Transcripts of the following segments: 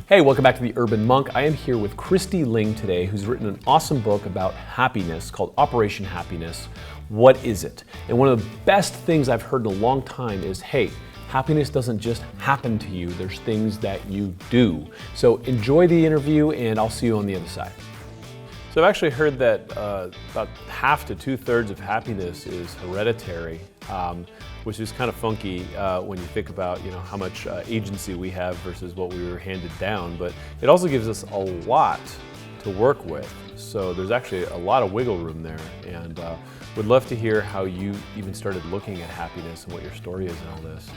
Hey, welcome back to The Urban Monk. I am here with Kristi Ling today, who's written an awesome book about happiness called Operation Happiness. What is it? And one of the best things I've heard in a long time is, hey, happiness doesn't just happen to you, there's things that you do. So enjoy the interview and I'll see you on the other side. So I've actually heard that about half to 2/3 of happiness is hereditary, which is kind of funky when you think about how much agency we have versus what we were handed down. But it also gives us a lot to work with. So there's actually a lot of wiggle room there, and would love to hear how you even started looking at happiness and what your story is in all this.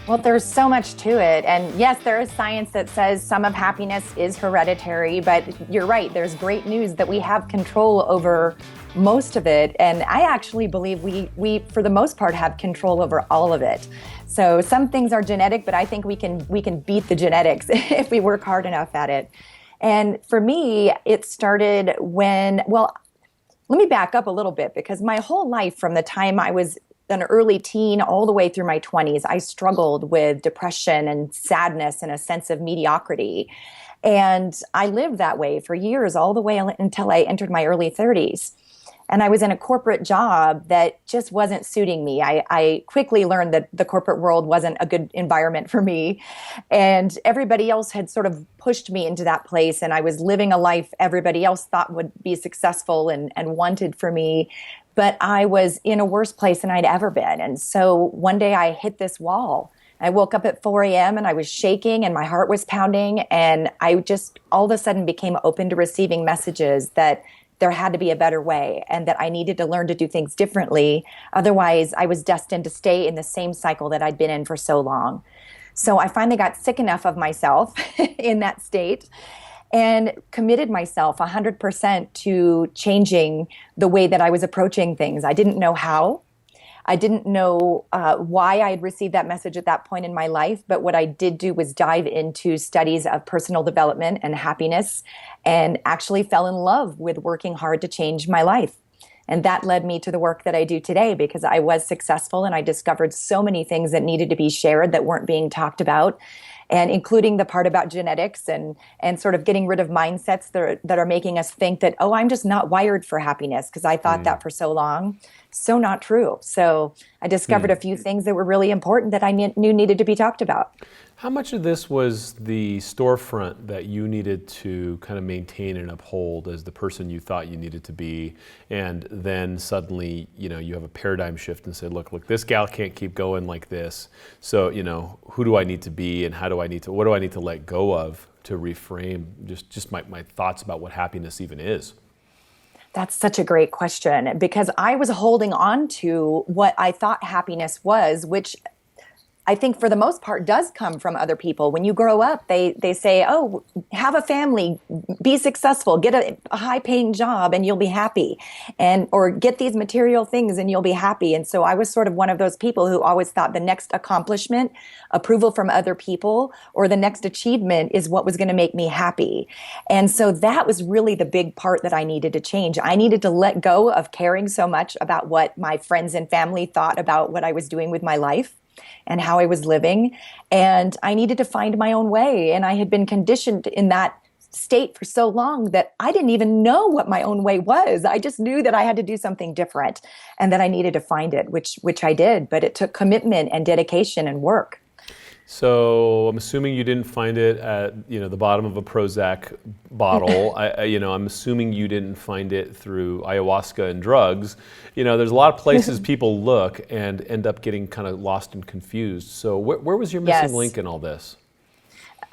Well, there's so much to it. And yes, there is science that says some of happiness is hereditary, but you're right. There's great news that we have control over most of it. And I actually believe we for the most part, have control over all of it. So some things are genetic, but I think we can beat the genetics if we work hard enough at it. And for me, it started let me back up a little bit, because my whole life, from the time I was an early teen all the way through my 20s, I struggled with depression and sadness and a sense of mediocrity. And I lived that way for years, all the way until I entered my early 30s. And I was in a corporate job that just wasn't suiting me. I quickly learned that the corporate world wasn't a good environment for me. And everybody else had sort of pushed me into that place. And I was living a life everybody else thought would be successful and wanted for me. But I was in a worse place than I'd ever been. And so one day I hit this wall. I woke up at 4 a.m. and I was shaking and my heart was pounding. And I just all of a sudden became open to receiving messages that there had to be a better way and that I needed to learn to do things differently. Otherwise, I was destined to stay in the same cycle that I'd been in for so long. So I finally got sick enough of myself in that state and committed myself 100% to changing the way that I was approaching things. I didn't know how. I didn't know why I had received that message at that point in my life, but what I did do was dive into studies of personal development and happiness, and actually fell in love with working hard to change my life. And that led me to the work that I do today, because I was successful and I discovered so many things that needed to be shared that weren't being talked about, and including the part about genetics and sort of getting rid of mindsets that are making us think that, oh, I'm just not wired for happiness, because I thought that for so long. So not true. So I discovered a few things that were really important that I knew needed to be talked about. How much of this was the storefront that you needed to kind of maintain and uphold as the person you thought you needed to be, and then suddenly, you have a paradigm shift and say, look, this gal can't keep going like this. So, who do I need to be, and what do I need to let go of to reframe just my thoughts about what happiness even is? That's such a great question, because I was holding on to what I thought happiness was, which I think for the most part does come from other people. When you grow up, they say, oh, have a family, be successful, get a high paying job and you'll be happy, or get these material things and you'll be happy. And so I was sort of one of those people who always thought the next accomplishment, approval from other people, or the next achievement is what was going to make me happy. And so that was really the big part that I needed to change. I needed to let go of caring so much about what my friends and family thought about what I was doing with my life and how I was living. And I needed to find my own way. And I had been conditioned in that state for so long that I didn't even know what my own way was. I just knew that I had to do something different and that I needed to find it, which I did. But it took commitment and dedication and work. So I'm assuming you didn't find it at the bottom of a Prozac bottle. I'm assuming you didn't find it through ayahuasca and drugs. There's a lot of places people look and end up getting kind of lost and confused. So where was your missing link in all this?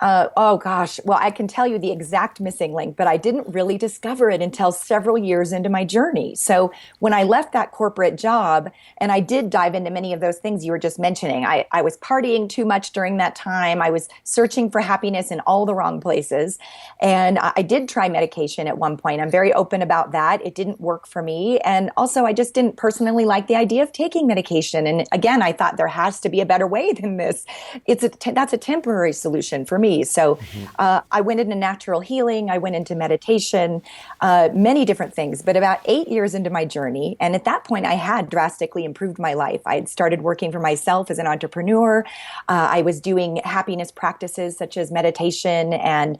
Oh gosh, well, I can tell you the exact missing link, but I didn't really discover it until several years into my journey. So when I left that corporate job, and I did dive into many of those things you were just mentioning, I was partying too much during that time. I was searching for happiness in all the wrong places. And I did try medication at one point. I'm very open about that. It didn't work for me. And also, I just didn't personally like the idea of taking medication. And again, I thought there has to be a better way than this. That's a temporary solution for me. be. So I went into natural healing. I went into meditation, many different things. But about 8 years into my journey, and at that point, I had drastically improved my life. I had started working for myself as an entrepreneur. I was doing happiness practices such as meditation and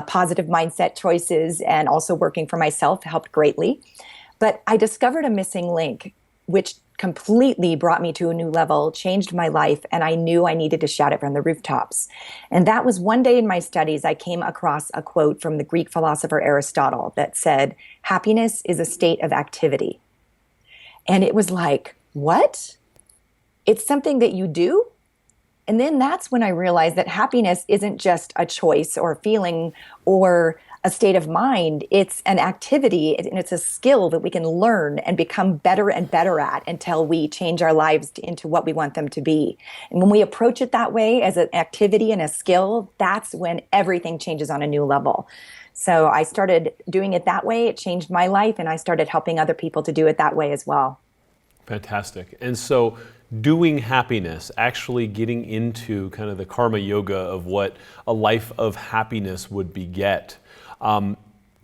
positive mindset choices, and also working for myself helped greatly. But I discovered a missing link, which completely brought me to a new level, changed my life, and I knew I needed to shout it from the rooftops. And that was one day in my studies, I came across a quote from the Greek philosopher Aristotle that said, "Happiness is a state of activity." And it was like, what? It's something that you do? And then that's when I realized that happiness isn't just a choice or a feeling or a state of mind. It's an activity, and it's a skill that we can learn and become better and better at until we change our lives into what we want them to be. And when we approach it that way as an activity and a skill, that's when everything changes on a new level. So I started doing it that way. It changed my life, and I started helping other people to do it that way as well. Fantastic. And so doing happiness, actually getting into kind of the karma yoga of what a life of happiness would beget.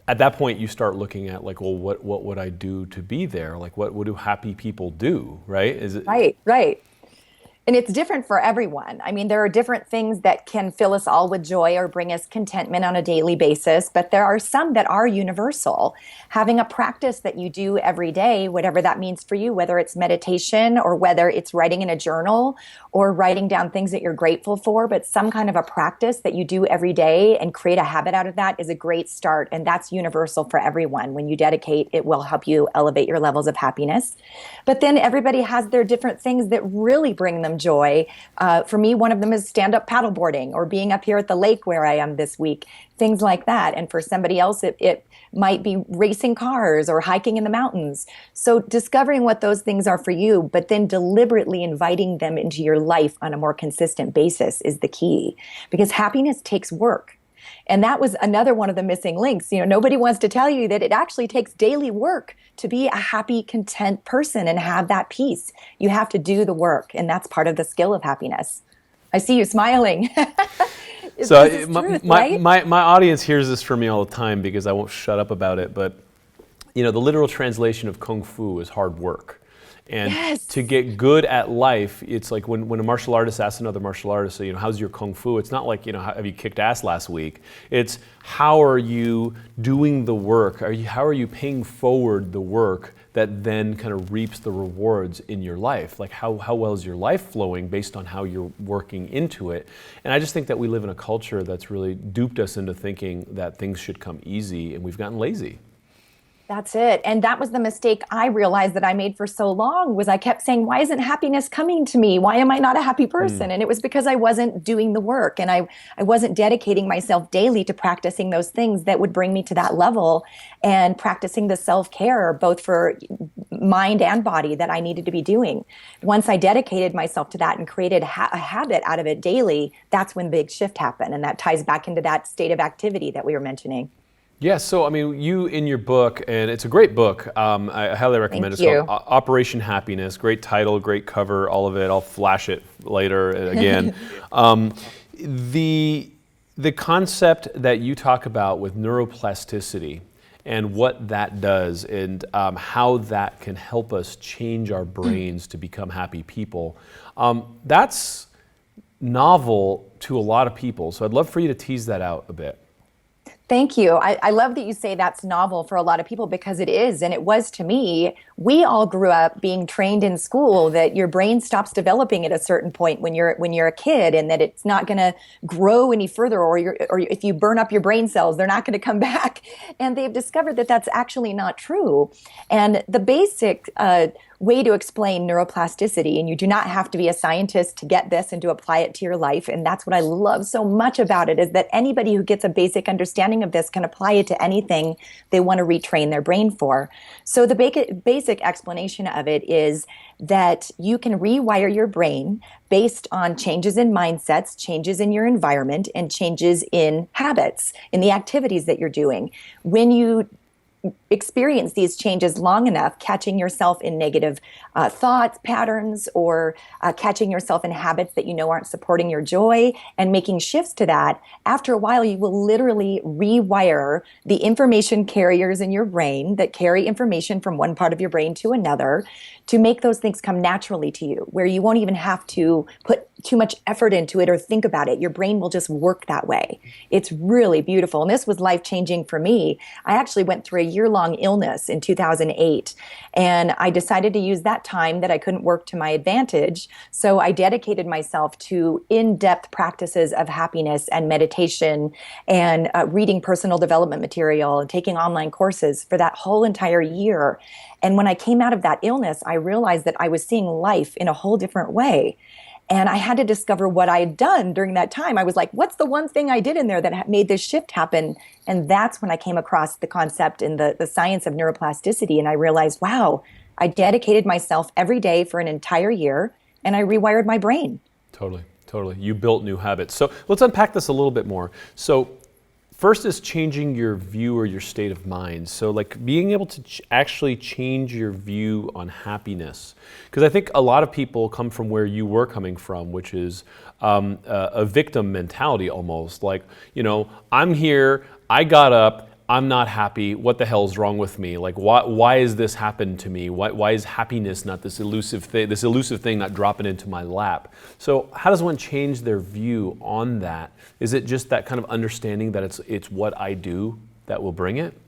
At that point, you start looking at like, well, what would I do to be there? Like, what do happy people do, right? Is it right? And it's different for everyone. I mean, there are different things that can fill us all with joy or bring us contentment on a daily basis, but there are some that are universal. Having a practice that you do every day, whatever that means for you, whether it's meditation or whether it's writing in a journal or writing down things that you're grateful for, but some kind of a practice that you do every day and create a habit out of that is a great start. And that's universal for everyone. When you dedicate, it will help you elevate your levels of happiness. But then everybody has their different things that really bring them joy. For me, one of them is stand-up paddleboarding or being up here at the lake where I am this week, things like that. And for somebody else, it might be racing cars or hiking in the mountains. So discovering what those things are for you, but then deliberately inviting them into your life on a more consistent basis is the key, because happiness takes work. And that was another one of the missing links. You know, nobody wants to tell you that it actually takes daily work to be a happy, content person and have that peace. You have to do the work, and that's part of the skill of happiness. I see you smiling. So truth, my right? audience hears this from me all the time because I won't shut up about it. But you know, the literal translation of kung fu is hard work. And Yes. to get good at life, it's like when a martial artist asks another martial artist, so, you know, how's your kung fu? It's not like, you know, have you kicked ass last week? It's how are you doing the work? How are you paying forward the work that then kind of reaps the rewards in your life? Like how well is your life flowing based on how you're working into it? And I just think that we live in a culture that's really duped us into thinking that things should come easy, and we've gotten lazy. That's it. And that was the mistake I realized that I made for so long, was I kept saying, why isn't happiness coming to me? Why am I not a happy person? And it was because I wasn't doing the work, and I wasn't dedicating myself daily to practicing those things that would bring me to that level, and practicing the self-care, both for mind and body, that I needed to be doing. Once I dedicated myself to that and created a habit out of it daily, that's when big shift happened. And that ties back into that state of activity that we were mentioning. Yeah, so I mean, you in your book, and it's a great book, I highly recommend it. Thank you. It's called Operation Happiness. Great title, great cover, all of it. I'll flash it later again. The concept that you talk about with neuroplasticity and what that does, and how that can help us change our brains to become happy people, that's novel to a lot of people. So I'd love for you to tease that out a bit. Thank you. I love that you say that's novel for a lot of people, because it is, and it was to me. We all grew up being trained in school that your brain stops developing at a certain point when you're a kid, and that it's not going to grow any further, or if you burn up your brain cells, they're not going to come back. And they've discovered that that's actually not true. And the basic way to explain neuroplasticity, and you do not have to be a scientist to get this and to apply it to your life, and that's what I love so much about it, is that anybody who gets a basic understanding of this can apply it to anything they want to retrain their brain for. So the basic explanation of it is that you can rewire your brain based on changes in mindsets, changes in your environment, and changes in habits, in the activities that you're doing. When you experience these changes long enough, catching yourself in negative thoughts, patterns, or catching yourself in habits that you know aren't supporting your joy, and making shifts to that, after a while, you will literally rewire the information carriers in your brain that carry information from one part of your brain to another to make those things come naturally to you, where you won't even have to put too much effort into it or think about it. Your brain will just work that way. It's really beautiful. And this was life-changing for me. I actually went through a year-long illness in 2008, and I decided to use that time that I couldn't work to my advantage. So I dedicated myself to in-depth practices of happiness and meditation and reading personal development material and taking online courses for that whole entire year. And when I came out of that illness, I realized that I was seeing life in a whole different way. And I had to discover what I had done during that time. I was like, what's the one thing I did in there that made this shift happen? And that's when I came across the concept and the science of neuroplasticity. And I realized, wow, I dedicated myself every day for an entire year, and I rewired my brain. Totally. You built new habits. So let's unpack this a little bit more. So first is changing your view or your state of mind. So like being able to actually change your view on happiness. Because I think a lot of people come from where you were coming from, which is a victim mentality almost. Like, I'm here, I got up, I'm not happy, what the hell's wrong with me? Like, why has this happened to me? Why is happiness not this elusive thing not dropping into my lap? So how does one change their view on that? Is it just that kind of understanding that it's what I do that will bring it?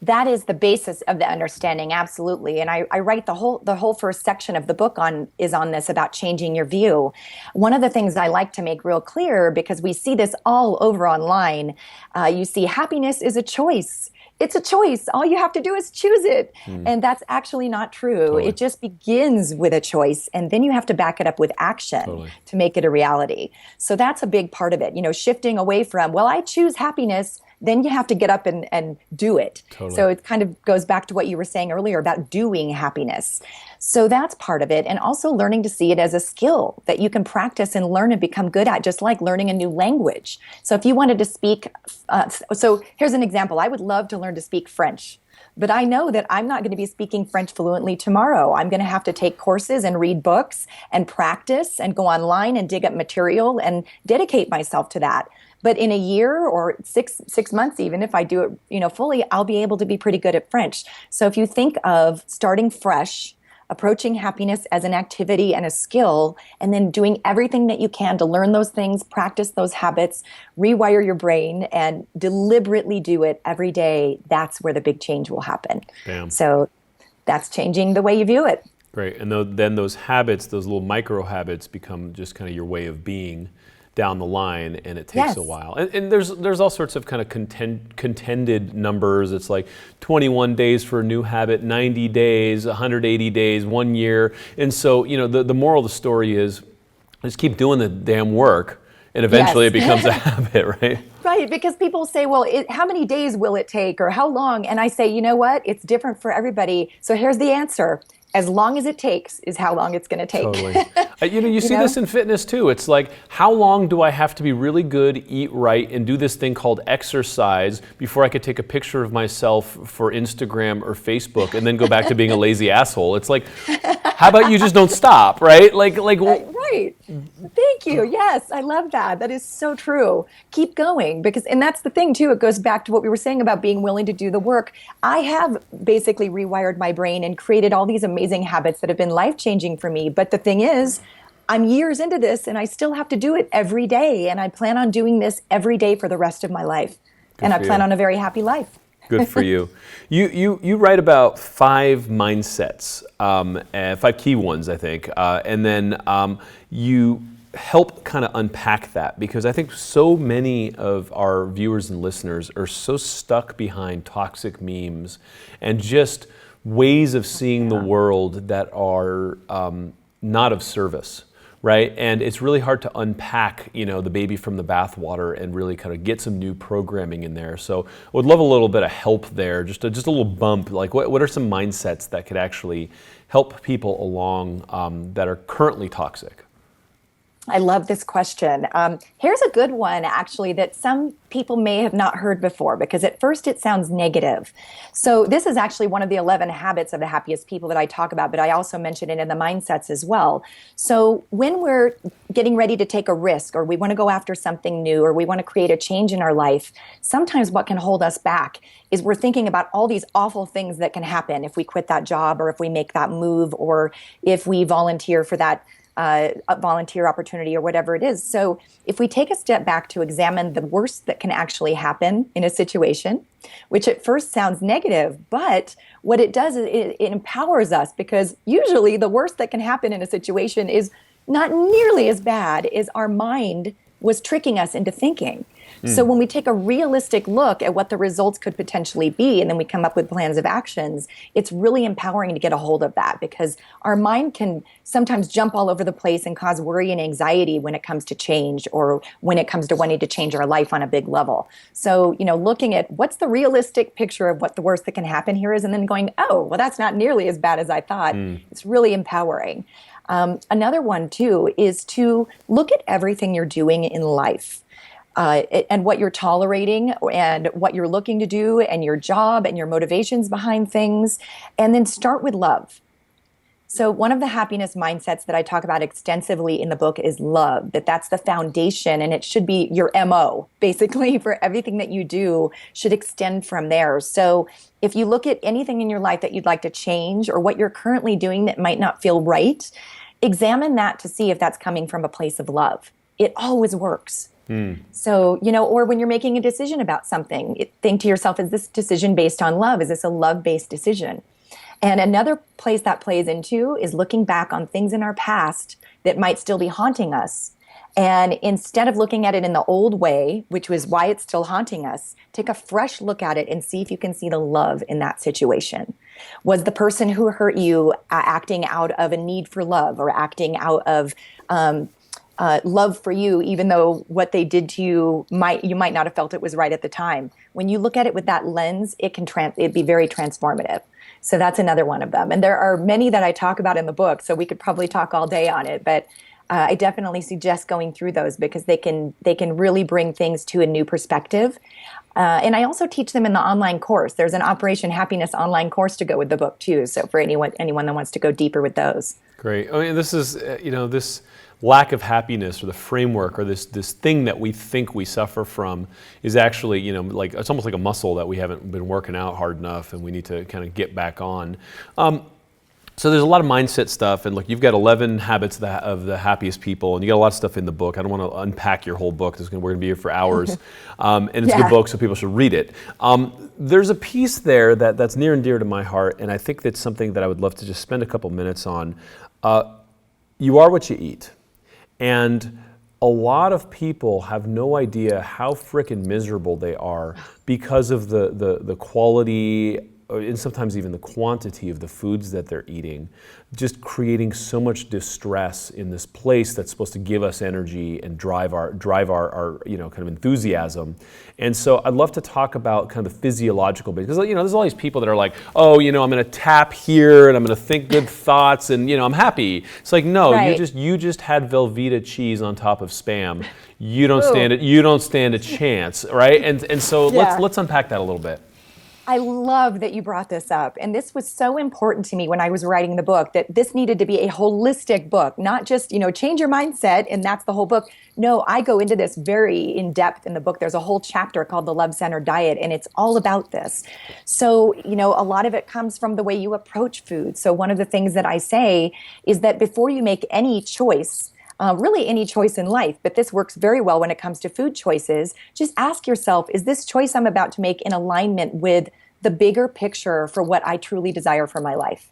That is the basis of the understanding, absolutely. And I write the whole first section of the book is on this, about changing your view. One of the things I like to make real clear, because we see this all over online, you see happiness is a choice. It's a choice. All you have to do is choose it. And that's actually not true. Totally. It just begins with a choice, and then you have to back it up with action to make it a reality. So that's a big part of it. Shifting away from, well, I choose happiness, then you have to get up and do it. Totally. So it kind of goes back to what you were saying earlier about doing happiness. So that's part of it. And also learning to see it as a skill that you can practice and learn and become good at, just like learning a new language. So if you wanted to speak, so here's an example. I would love to learn to speak French. But I know that I'm not going to be speaking French fluently tomorrow. I'm going to have to take courses and read books and practice and go online and dig up material and dedicate myself to that. But in a year or six months, even if I do it, fully, I'll be able to be pretty good at French. So if you think of starting fresh, approaching happiness as an activity and a skill, and then doing everything that you can to learn those things, practice those habits, rewire your brain, and deliberately do it every day, that's where the big change will happen. Bam. So that's changing the way you view it. Great. And then those habits, those little micro habits, become just kind of your way of being down the line, and it takes a while. And there's all sorts of kind of contended numbers. It's like 21 days for a new habit, 90 days, 180 days, 1 year. And so, the moral of the story is just keep doing the damn work, and eventually it becomes a habit, right? Right, because people say, well, how many days will it take, or how long? And I say, you know what? It's different for everybody. So here's the answer. As long as it takes is how long it's going to take. Totally. You see this in fitness too. It's like, how long do I have to be really good, eat right, and do this thing called exercise before I could take a picture of myself for Instagram or Facebook and then go back to being a lazy asshole? It's like, how about you just don't stop, right? Right. Thank you. Yes, I love that. That is so true. Keep going, and that's the thing too. It goes back to what we were saying about being willing to do the work. I have basically rewired my brain and created all these amazing habits that have been life-changing for me. But the thing is, I'm years into this and I still have to do it every day. And I plan on doing this every day for the rest of my life. And I plan on a very happy life. Good for you. You write about 5 mindsets, 5 key ones, I think. And then you help kind of unpack that, because I think so many of our viewers and listeners are so stuck behind toxic memes and just ways of seeing the world that are not of service, right? And it's really hard to unpack, the baby from the bathwater and really kind of get some new programming in there. So I would love a little bit of help there, just a little bump. Like what are some mindsets that could actually help people along that are currently toxic? I love this question. Here's a good one, actually, that some people may have not heard before, because at first it sounds negative. So this is actually one of the 11 habits of the happiest people that I talk about, but I also mention it in the mindsets as well. So when we're getting ready to take a risk, or we want to go after something new, or we want to create a change in our life, sometimes what can hold us back is we're thinking about all these awful things that can happen if we quit that job, or if we make that move, or if we volunteer for that a volunteer opportunity, or whatever it is. So if we take a step back to examine the worst that can actually happen in a situation, which at first sounds negative, but what it does is it empowers us, because usually the worst that can happen in a situation is not nearly as bad as our mind was tricking us into thinking. So when we take a realistic look at what the results could potentially be, and then we come up with plans of actions, it's really empowering to get a hold of that, because our mind can sometimes jump all over the place and cause worry and anxiety when it comes to change, or when it comes to wanting to change our life on a big level. So, looking at what's the realistic picture of what the worst that can happen here is, and then going, oh, well, that's not nearly as bad as I thought. It's really empowering. Another one, too, is to look at everything you're doing in life. And what you're tolerating, and what you're looking to do, and your job, and your motivations behind things, and then start with love. So one of the happiness mindsets that I talk about extensively in the book is love, that's the foundation, and it should be your MO, basically, for everything that you do should extend from there. So if you look at anything in your life that you'd like to change, or what you're currently doing that might not feel right, examine that to see if that's coming from a place of love. It always works. So, or when you're making a decision about something, think to yourself, is this decision based on love? Is this a love-based decision? And another place that plays into is looking back on things in our past that might still be haunting us. And instead of looking at it in the old way, which was why it's still haunting us, take a fresh look at it and see if you can see the love in that situation. Was the person who hurt you acting out of a need for love, or acting out of love for you, even though what they did to you you might not have felt it was right at the time? When you look at it with that lens, it'd be very transformative. So that's another one of them. And there are many that I talk about in the book, so we could probably talk all day on it. But I definitely suggest going through those, because they can really bring things to a new perspective. And I also teach them in the online course. There's an Operation Happiness online course to go with the book too. So for anyone that wants to go deeper with those. Great. I mean, this is this lack of happiness, or the framework, or this thing that we think we suffer from, is actually like, it's almost like a muscle that we haven't been working out hard enough, and we need to kind of get back on. So there's a lot of mindset stuff, and look, you've got 11 habits of the happiest people, and you got a lot of stuff in the book. I don't want to unpack your whole book. We're going to be here for hours, and it's a good book, so people should read it. There's a piece there that's near and dear to my heart, and I think that's something that I would love to just spend a couple minutes on. You are what you eat. And a lot of people have no idea how frickin' miserable they are because of the quality, and sometimes even the quantity of the foods that they're eating, just creating so much distress in this place that's supposed to give us energy and drive our kind of enthusiasm. And so I'd love to talk about kind of the physiological bit, because there's all these people that are like, oh, I'm going to tap here and I'm going to think good thoughts and I'm happy. It's like, no, right. you just had Velveeta cheese on top of Spam. You don't stand a chance, right? And so let's unpack that a little bit. I love that you brought this up. And this was so important to me when I was writing the book, that this needed to be a holistic book, not just, change your mindset and that's the whole book. No, I go into this very in depth in the book. There's a whole chapter called The Love-Centered Diet, and it's all about this. So, a lot of it comes from the way you approach food. So one of the things that I say is that before you make any choice, really any choice in life, but this works very well when it comes to food choices, just ask yourself, is this choice I'm about to make in alignment with the bigger picture for what I truly desire for my life?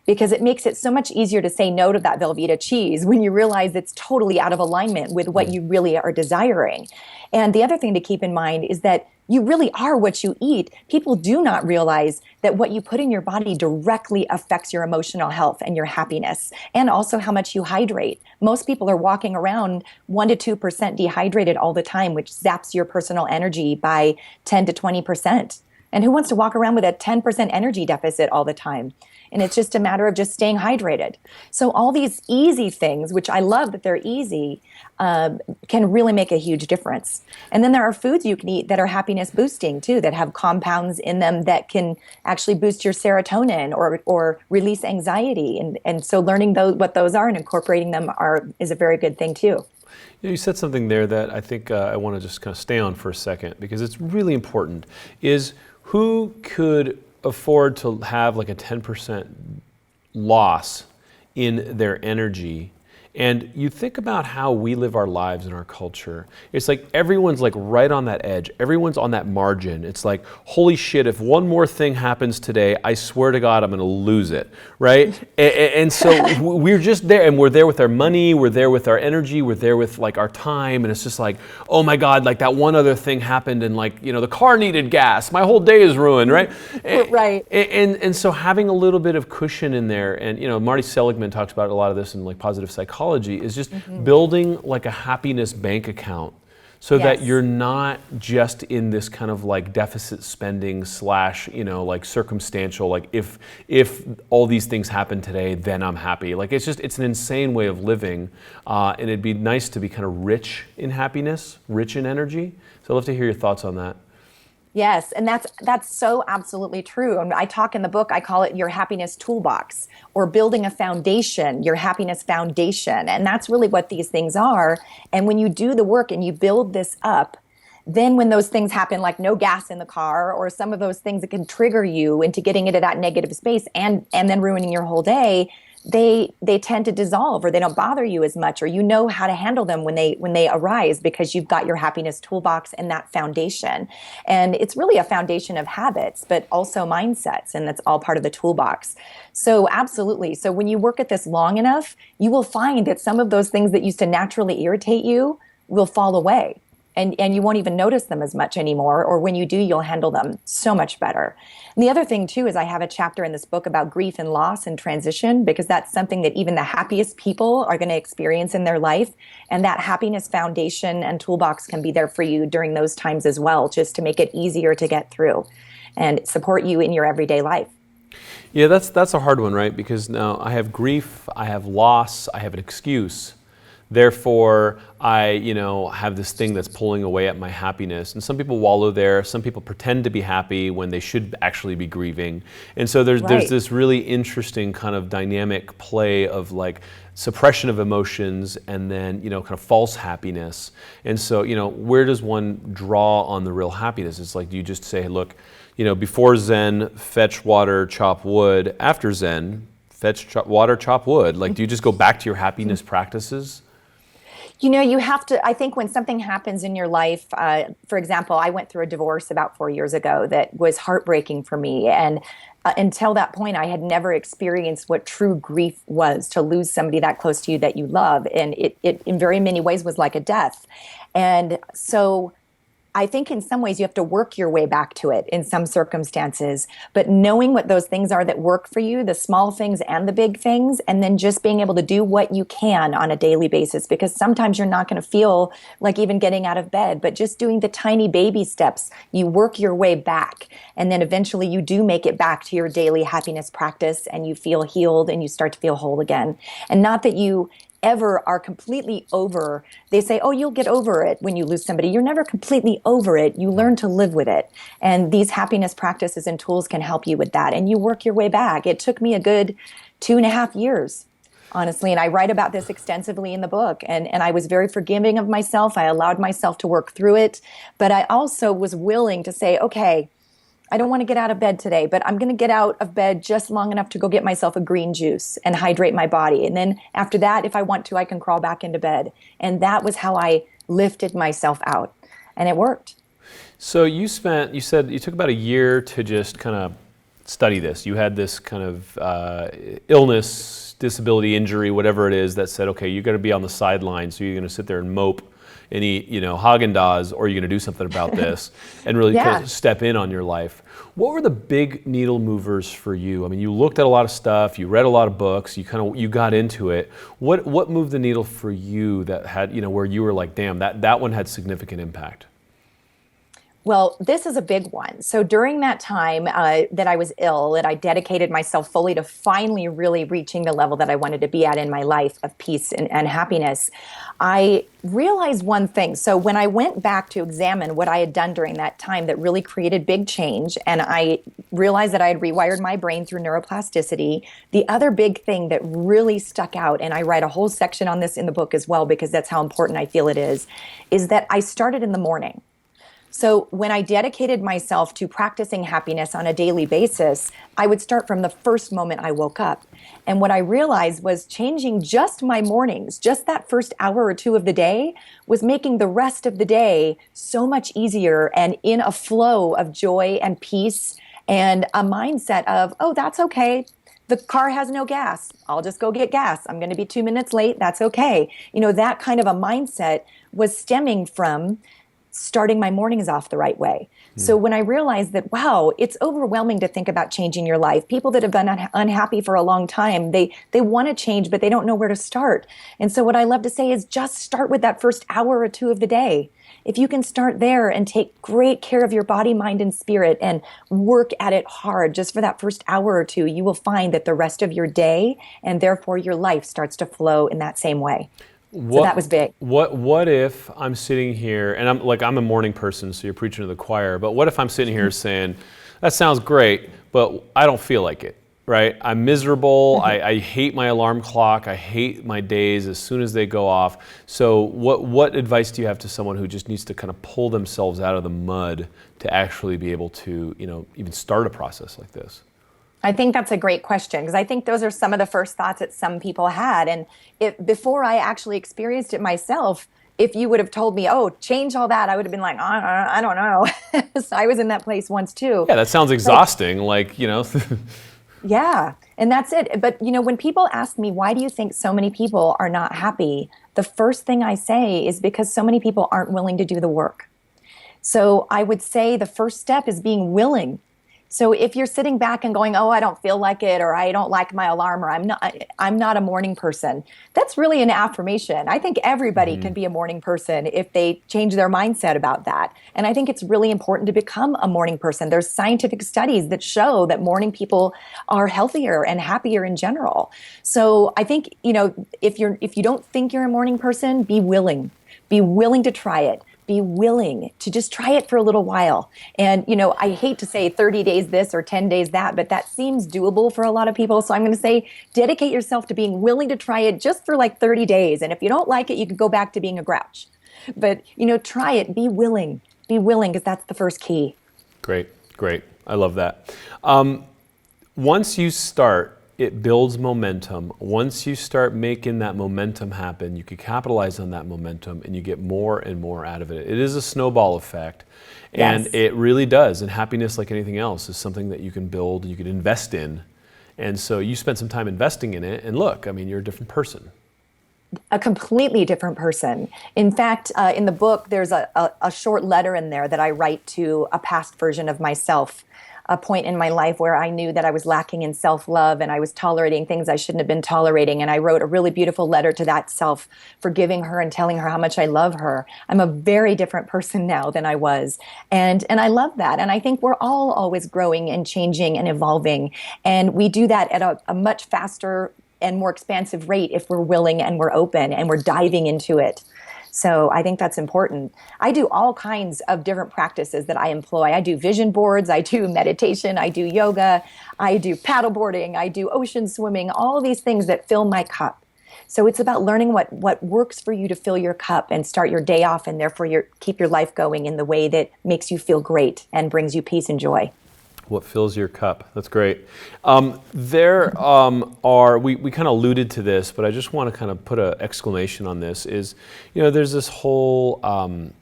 Because it makes it so much easier to say no to that Velveeta cheese when you realize it's totally out of alignment with what you really are desiring. And the other thing to keep in mind is that you really are what you eat. People do not realize that what you put in your body directly affects your emotional health and your happiness, and also how much you hydrate. Most people are walking around 1 to 2% dehydrated all the time, which zaps your personal energy by 10 to 20%. And who wants to walk around with a 10% energy deficit all the time? And it's just a matter of just staying hydrated. So all these easy things, which I love that they're easy, can really make a huge difference. And then there are foods you can eat that are happiness boosting too, that have compounds in them that can actually boost your serotonin or release anxiety. And so learning what those are and incorporating them is a very good thing too. You said something there that I think I want to just kind of stay on for a second, because it's really important, is who could afford to have like a 10% loss in their energy? And you think about how we live our lives in our culture. It's like everyone's like right on that edge. Everyone's on that margin. It's like, holy shit, if one more thing happens today, I swear to God, I'm going to lose it, right? And so we're just there, and we're there with our money, we're there with our energy, we're there with like our time, and it's just like, oh my God, like that one other thing happened, and like, you know, the car needed gas. My whole day is ruined, right? Right. And so having a little bit of cushion in there, and you know, Marty Seligman talks about a lot of this in like positive psychology, is just building like a happiness bank account so that you're not just in this kind of like deficit spending / you know, like circumstantial, like if all these things happen today, then I'm happy. Like it's an insane way of living, and it'd be nice to be kind of rich in happiness, rich in energy. So I'd love to hear your thoughts on that. Yes, and that's so absolutely true. And I talk in the book, I call it your happiness toolbox, or building a foundation, your happiness foundation. And that's really what these things are. And when you do the work and you build this up, then when those things happen, like no gas in the car, or some of those things that can trigger you into getting into that negative space and then ruining your whole day, they tend to dissolve, or they don't bother you as much, or you know how to handle them when they arise, because you've got your happiness toolbox and that foundation. And it's really a foundation of habits, but also mindsets, and that's all part of the toolbox. So absolutely. So when you work at this long enough, you will find that some of those things that used to naturally irritate you will fall away. And you won't even notice them as much anymore, or when you do, you'll handle them so much better. And the other thing too is I have a chapter in this book about grief and loss and transition, because that's something that even the happiest people are going to experience in their life. And that happiness foundation and toolbox can be there for you during those times as well, just to make it easier to get through and support you in your everyday life. Yeah, that's a hard one, right? Because now I have grief, I have loss, I have an excuse. Therefore, I, you know, have this thing that's pulling away at my happiness. And some people wallow there. Some people pretend to be happy when they should actually be grieving. And so there's this really interesting kind of dynamic play of like suppression of emotions and then, you know, kind of false happiness. And so, you know, where does one draw on the real happiness? It's like, do you just say, look, you know, before Zen, fetch water, chop wood. After Zen, fetch water, chop wood. Like, do you just go back to your happiness practices? You know, you have to, I think when something happens in your life, for example, I went through a divorce about 4 years ago that was heartbreaking for me. And until that point, I had never experienced what true grief was, to lose somebody that close to you that you love. And it in very many ways was like a death. And so I think in some ways you have to work your way back to it in some circumstances, but knowing what those things are that work for you, the small things and the big things, and then just being able to do what you can on a daily basis, because sometimes you're not going to feel like even getting out of bed, but just doing the tiny baby steps, you work your way back. And then eventually you do make it back to your daily happiness practice, and you feel healed and you start to feel whole again. And not that you ever are completely over. They say, oh, you'll get over it when you lose somebody. You're never completely over it. You learn to live with it. And these happiness practices and tools can help you with that. And you work your way back. It took me a good 2.5 years, honestly. And I write about this extensively in the book. And I was very forgiving of myself. I allowed myself to work through it. But I also was willing to say, okay, I don't want to get out of bed today, but I'm going to get out of bed just long enough to go get myself a green juice and hydrate my body. And then after that, if I want to, I can crawl back into bed. And that was how I lifted myself out. And it worked. So you said you took about a year to just kind of study this. You had this kind of illness, disability, injury, whatever it is, that said, okay, you're going to be on the sidelines, so you're going to sit there and mope and eat, you know, Haagen-Dazs, or you're going to do something about this and really kind of step in on your life. What were the big needle movers for you? I mean, you looked at a lot of stuff, you read a lot of books, you got into it. What moved the needle for you that had, you know, where you were like, damn, that one had significant impact? Well, this is a big one. So during that time that I was ill, and I dedicated myself fully to finally really reaching the level that I wanted to be at in my life of peace and happiness, I realized one thing. So when I went back to examine what I had done during that time that really created big change, and I realized that I had rewired my brain through neuroplasticity, the other big thing that really stuck out, and I write a whole section on this in the book as well because that's how important I feel it is that I started in the morning. So when I dedicated myself to practicing happiness on a daily basis, I would start from the first moment I woke up. And what I realized was changing just my mornings, just that first hour or two of the day, was making the rest of the day so much easier and in a flow of joy and peace and a mindset of, oh, that's okay. The car has no gas. I'll just go get gas. I'm going to be 2 minutes late. That's okay. That kind of a mindset was stemming from starting my mornings off the right way. So when I realized that, wow, it's overwhelming to think about changing your life. People that have been unhappy for a long time, they want to change, but they don't know where to start. And so what I love to say is just start with that first hour or two of the day. If you can start there and take great care of your body, mind, and spirit and work at it hard just for that first hour or two, you will find that the rest of your day and therefore your life starts to flow in that same way. So that was big. What if I'm sitting here, and I'm a morning person, so you're preaching to the choir, but what if I'm sitting here saying, that sounds great, but I don't feel like it, right? I'm miserable, I hate my alarm clock, I hate my days as soon as they go off. So what advice do you have to someone who just needs to kind of pull themselves out of the mud to actually be able to, even start a process like this? I think that's a great question because I think those are some of the first thoughts that some people had. And before I actually experienced it myself, if you would have told me, oh, change all that, I would have been like, I don't know. So I was in that place once too. Yeah, that sounds exhausting. Yeah, and that's it. But, when people ask me, why do you think so many people are not happy? The first thing I say is because so many people aren't willing to do the work. So I would say the first step is being willing. So if you're sitting back and going, oh, I don't feel like it, or I don't like my alarm, or I'm not a morning person, that's really an affirmation. I think everybody can be a morning person if they change their mindset about that. And I think it's really important to become a morning person. There's scientific studies that show that morning people are healthier and happier in general. So I think, if you don't think you're a morning person, be willing. Be willing to try it. Be willing to just try it for a little while. And, I hate to say 30 days this or 10 days that, but that seems doable for a lot of people. So I'm going to say, dedicate yourself to being willing to try it just for like 30 days. And if you don't like it, you can go back to being a grouch. But, try it. Be willing because that's the first key. Great. I love that. Once you start, it builds momentum. Once you start making that momentum happen, you can capitalize on that momentum and you get more and more out of it. It is a snowball effect, and It really does. And happiness, like anything else, is something that you can build, you can invest in. And so you spend some time investing in it, and look, you're a different person. A completely different person. In fact, in the book, there's a short letter in there that I write to a past version of myself, a point in my life where I knew that I was lacking in self-love and I was tolerating things I shouldn't have been tolerating. And I wrote a really beautiful letter to that self, forgiving her and telling her how much I love her. I'm a very different person now than I was. And I love that. And I think we're all always growing and changing and evolving. And we do that at a much faster and more expansive rate if we're willing and we're open and we're diving into it. So I think that's important. I do all kinds of different practices that I employ. I do vision boards, I do meditation, I do yoga, I do paddleboarding, I do ocean swimming, all these things that fill my cup. So it's about learning what works for you to fill your cup and start your day off, and therefore keep your life going in the way that makes you feel great and brings you peace and joy. What fills your cup? That's great. There are, we kind of alluded to this, but I just want to kind of put an exclamation on this, is, there's this whole, kind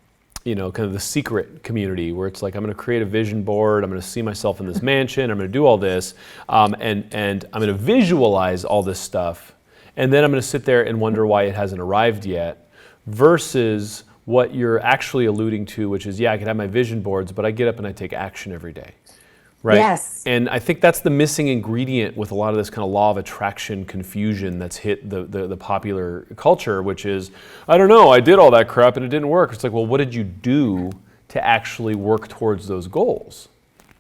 of the secret community where it's like, I'm going to create a vision board, I'm going to see myself in this mansion, I'm going to do all this, and I'm going to visualize all this stuff, and then I'm going to sit there and wonder why it hasn't arrived yet, versus what you're actually alluding to, which is, I could have my vision boards, but I get up and I take action every day. Right. Yes. And I think that's the missing ingredient with a lot of this kind of law of attraction confusion that's hit the popular culture, which is, I don't know, I did all that crap and it didn't work. It's like, well, what did you do to actually work towards those goals.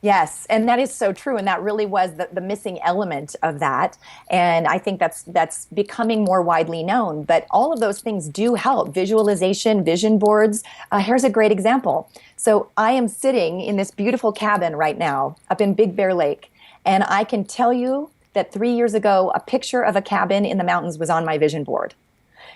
Yes, and that is so true, and that really was the missing element of that. And I think that's becoming more widely known. But all of those things do help. Visualization, vision boards. Here's a great example. So I am sitting in this beautiful cabin right now up in Big Bear Lake, and I can tell you that 3 years ago, a picture of a cabin in the mountains was on my vision board.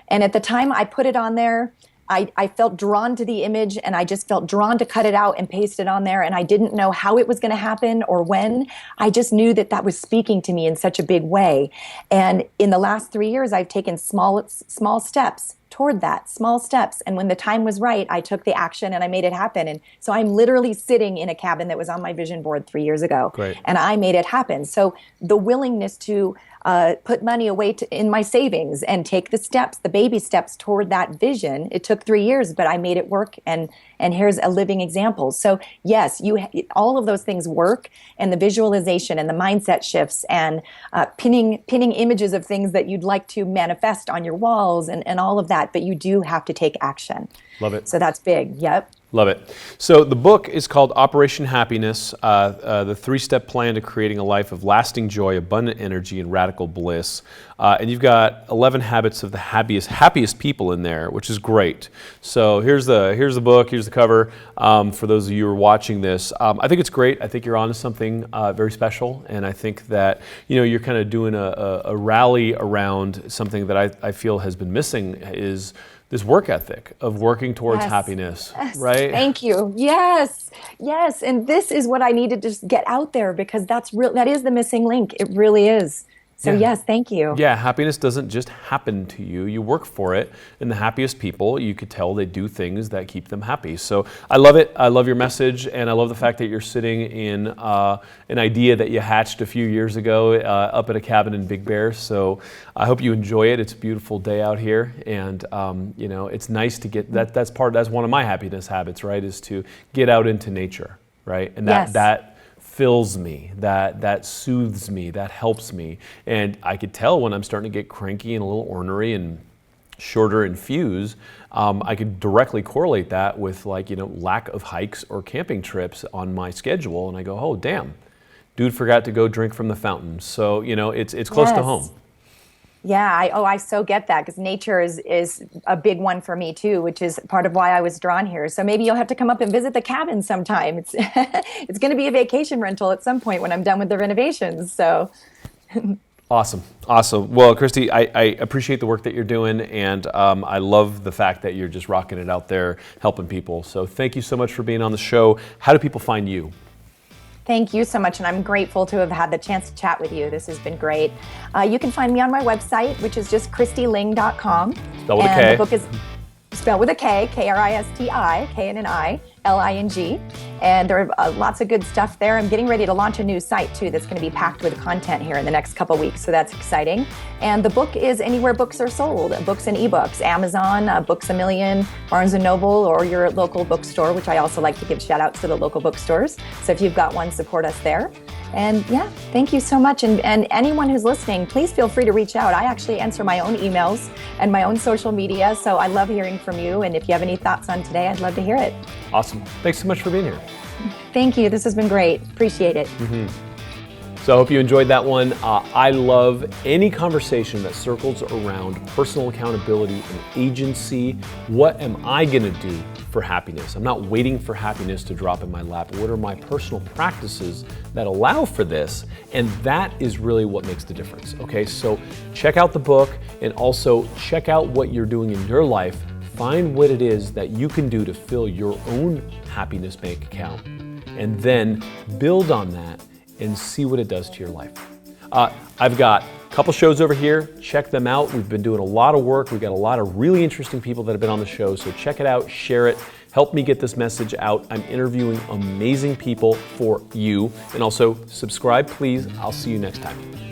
And at the time I put it on there, I felt drawn to the image, and I just felt drawn to cut it out and paste it on there. And I didn't know how it was going to happen or when. I just knew that that was speaking to me in such a big way. And in the last 3 years, I've taken small steps toward that, small steps. And when the time was right, I took the action and I made it happen. And so I'm literally sitting in a cabin that was on my vision board 3 years ago. Great. And I made it happen. So the willingness to put money away in my savings and take the steps, the baby steps toward that vision. It took 3 years, but I made it work. And here's a living example. So yes, all of those things work, and the visualization and the mindset shifts and pinning images of things that you'd like to manifest on your walls and all of that. But you do have to take action. Love it. So that's big. Yep. Love it. So the book is called Operation Happiness, the 3-step plan to creating a life of lasting joy, abundant energy, and radical bliss. And you've got 11 habits of the happiest people in there, which is great. So here's the book, here's the cover. For those of you who are watching this, I think it's great. I think you're onto something very special, and I think that you're kind of doing a rally around something that I feel has been missing is this work ethic of working towards happiness, right? Thank you. Yes. And this is what I need to just get out there, because that is the missing link. It really is. So yes, thank you. Yeah, happiness doesn't just happen to you. You work for it. And the happiest people, you could tell they do things that keep them happy. So I love it. I love your message. And I love the fact that you're sitting in an idea that you hatched a few years ago up at a cabin in Big Bear. So I hope you enjoy it. It's a beautiful day out here. And, it's nice to get that's one of my happiness habits, right? Is to get out into nature, right? And that fills me, that soothes me, that helps me. And I could tell when I'm starting to get cranky and a little ornery and shorter in fuse, I could directly correlate that with lack of hikes or camping trips on my schedule. And I go, oh, damn, dude forgot to go drink from the fountain. So, it's close to home. Yeah, I so get that, because nature is a big one for me too, which is part of why I was drawn here. So maybe you'll have to come up and visit the cabin sometime. It's it's going to be a vacation rental at some point when I'm done with the renovations. So Awesome. Well, Kristi, I appreciate the work that you're doing, and I love the fact that you're just rocking it out there, helping people. So thank you so much for being on the show. How do people find you? Thank you so much, and I'm grateful to have had the chance to chat with you. This has been great. You can find me on my website, which is just kristiling.com. Spelled with a K. The book is spelled with a K, Kristi, K-N-N-I, L-I-N-G. And there are lots of good stuff there. I'm getting ready to launch a new site, too, that's going to be packed with content here in the next couple weeks, so that's exciting. And the book is anywhere books are sold, books and ebooks, Amazon, Books A Million, Barnes & Noble, or your local bookstore, which I also like to give shout-outs to the local bookstores. So if you've got one, support us there. And yeah, thank you so much. And anyone who's listening, please feel free to reach out. I actually answer my own emails and my own social media, so I love hearing from you. And if you have any thoughts on today, I'd love to hear it. Awesome. Thanks so much for being here. Thank you. This has been great. Appreciate it. Mm-hmm. So I hope you enjoyed that one. I love any conversation that circles around personal accountability and agency. What am I going to do for happiness? I'm not waiting for happiness to drop in my lap. What are my personal practices that allow for this? And that is really what makes the difference. Okay, so check out the book, and also check out what you're doing in your life. Find what it is that you can do to fill your own happiness bank account, and then build on that and see what it does to your life. I've got a couple shows over here. Check them out. We've been doing a lot of work. We've got a lot of really interesting people that have been on the show. So check it out, share it, help me get this message out. I'm interviewing amazing people for you. And also subscribe, please. I'll see you next time.